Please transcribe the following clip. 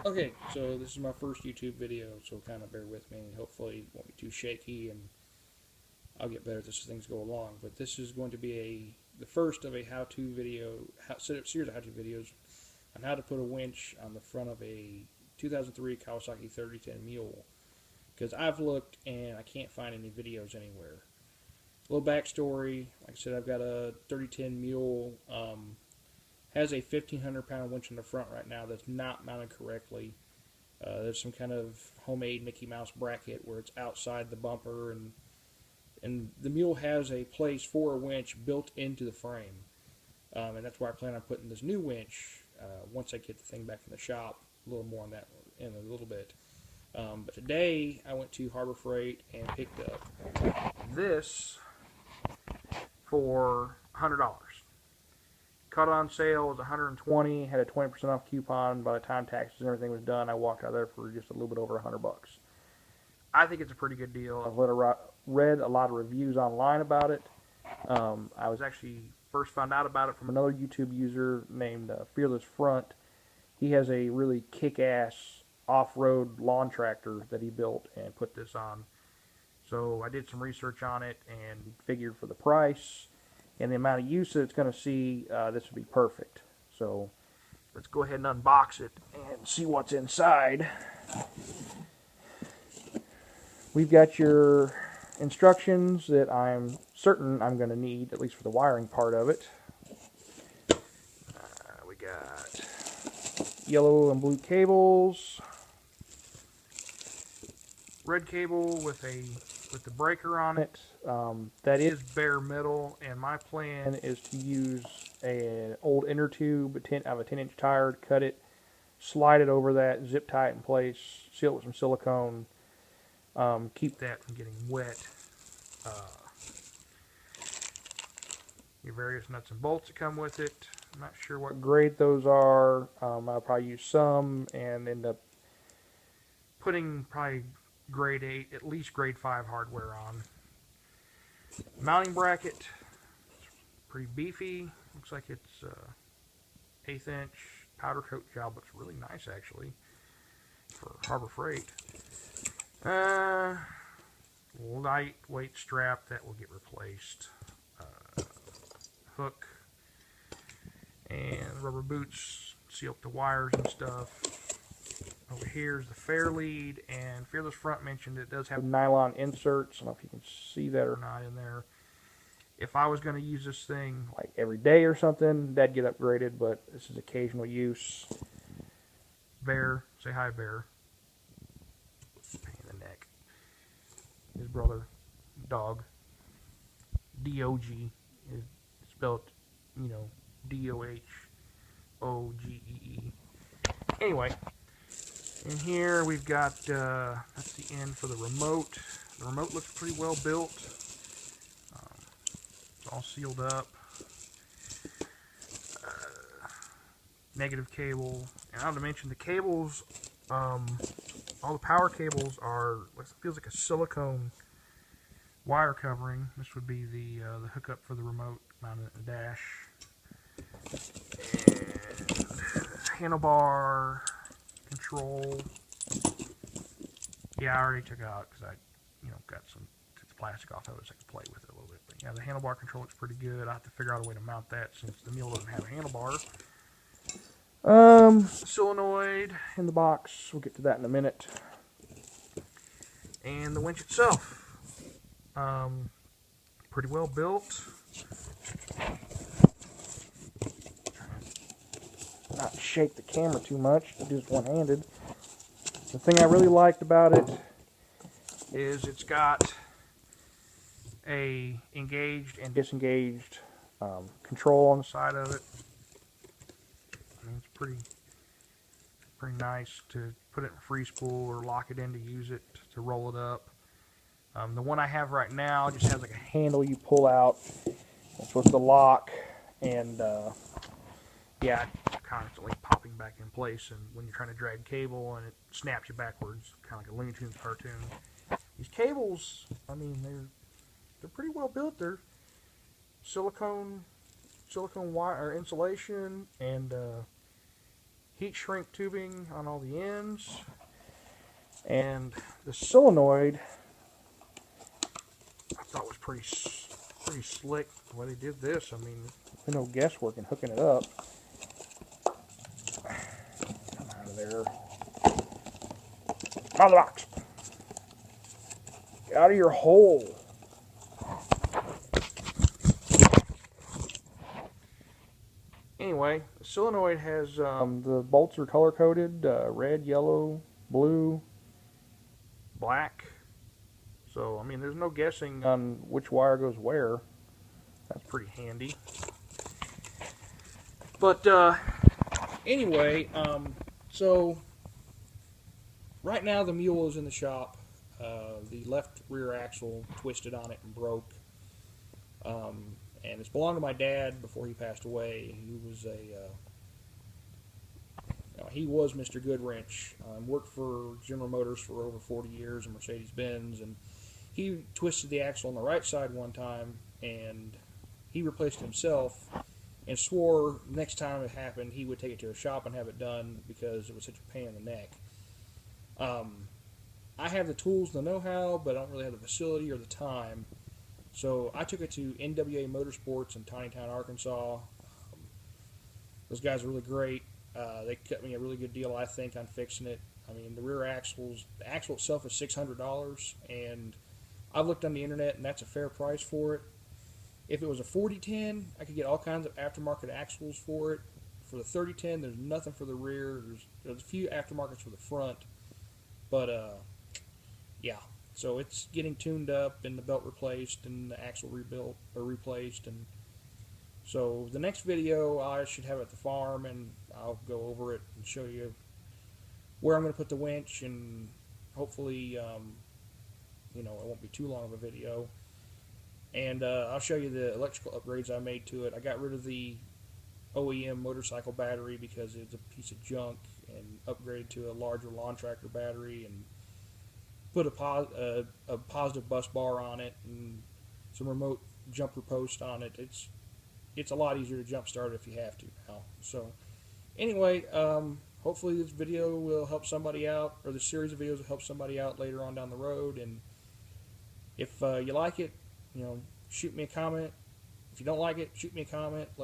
Okay, so this is my first YouTube video, so kind of bear with me. Hopefully it won't be too shaky, and I'll get better as things go along. But this is going to be the first of a how-to video, series of how-to videos on how to put a winch on the front of a 2003 Kawasaki 3010 Mule. Because I've looked and I can't find any videos anywhere. A little backstory, like I said, I've got a 3010 Mule, has a 1,500-pound winch in the front right now that's not mounted correctly. There's some kind of homemade Mickey Mouse bracket where it's outside the bumper, and the Mule has a place for a winch built into the frame. And that's why I plan on putting this new winch once I get the thing back in the shop. A little more on that in a little bit. But today I went to Harbor Freight and picked up this for $100. Caught on sale was $120. Had a 20% off coupon. By the time taxes and everything was done, I walked out of there for just a little bit over $100. I think it's a pretty good deal. I've read a lot of reviews online about it. I was actually first found out about it from another YouTube user named Fearless Front. He has a really kick-ass off-road lawn tractor that he built and put this on. So I did some research on it and figured for the price and the amount of use that it's going to see, this would be perfect. So let's go ahead and unbox it and see what's inside. We've got your instructions that I'm certain I'm going to need, at least for the wiring part of it. We got yellow and blue cables, red cable with the breaker on it. That is bare metal, and my plan is to use an old inner tube of a 10-inch tire, cut it, slide it over that, zip tie it in place, seal it with some silicone, keep that from getting wet. Your various nuts and bolts that come with it. I'm not sure what grade those are. I'll probably use some and end up putting probably grade 8, at least grade 5 hardware on. Mounting bracket, it's pretty beefy. Looks like it's 1/8 inch powder coat job. Looks really nice actually for Harbor Freight. Lightweight strap that will get replaced. Hook and rubber boots seal up the wires and stuff. Over here is the fair lead, and Fearless Front mentioned it does have nylon inserts. I don't know if you can see that or not in there. If I was going to use this thing like every day or something, that'd get upgraded, but this is occasional use. Bear, say hi, Bear. Pain in the neck. His brother, Dog. D-O-G is spelled, you know, D-O-H-O-G-E-E. Anyway, in here we've got, that's the end for the remote. The remote looks pretty well built. It's all sealed up. Negative cable. And I have to mention the cables, all the power cables are, feels like a silicone wire covering. This would be the hookup for the remote mounted in the dash. And handlebar control. Yeah, I already took it out because I, got some plastic off of it so I could play with it a little bit. But yeah, the handlebar control looks pretty good. I have to figure out a way to mount that since the Mule doesn't have a handlebar. Solenoid in the box. We'll get to that in a minute. And the winch itself, pretty well built. Not shake the camera too much. I do this one-handed. The thing I really liked about it is it's got a engaged and disengaged control on the side of it. I mean, it's pretty nice to put it in free spool or lock it in to use it to roll it up. The one I have right now just has like a handle you pull out. It's supposed to lock, and yeah, it's constantly popping back in place. And when you're trying to drag cable, and it snaps you backwards, kind of like a Looney Tunes cartoon. These cables, I mean, they're pretty well built. They're silicone wire or insulation, and heat shrink tubing on all the ends. And the solenoid, I thought was pretty slick the way they did this. I mean, no guesswork in hooking it up. Come out of there. Out of the box. Get out of your hole. Anyway, the solenoid has the bolts are color coded: red, yellow, blue, black. So I mean, there's no guessing on which wire goes where. That's pretty handy. But anyway, so right now the Mule is in the shop. The left rear axle twisted on it and broke. And it's belonged to my dad before he passed away. He was Mr. Goodwrench. Worked for General Motors for over 40 years and Mercedes-Benz, and he twisted the axle on the right side one time, and he replaced it himself, and swore next time it happened he would take it to a shop and have it done because it was such a pain in the neck. I have the tools and the know-how, but I don't really have the facility or the time. So I took it to NWA Motorsports in Tiny Town, Arkansas. Those guys are really great. They cut me a really good deal, I think, on fixing it. I mean, the axle itself is $600, and I've looked on the internet, and that's a fair price for it. If it was a 4010, I could get all kinds of aftermarket axles for it. For the 3010, there's nothing for the rear. There's a few aftermarkets for the front, but yeah. So it's getting tuned up and the belt replaced and the axle rebuilt or replaced. And so the next video I should have at the farm, and I'll go over it and show you where I'm going to put the winch, and hopefully, it won't be too long of a video. And I'll show you the electrical upgrades I made to it. I got rid of the OEM motorcycle battery because it's a piece of junk, and upgraded to a larger lawn tractor battery, and put a positive bus bar on it and some remote jumper post on it. It's a lot easier to jump start if you have to now. So anyway, hopefully this video will help somebody out, or the series of videos will help somebody out later on down the road. And if you like it, shoot me a comment. If you don't like it, shoot me a comment.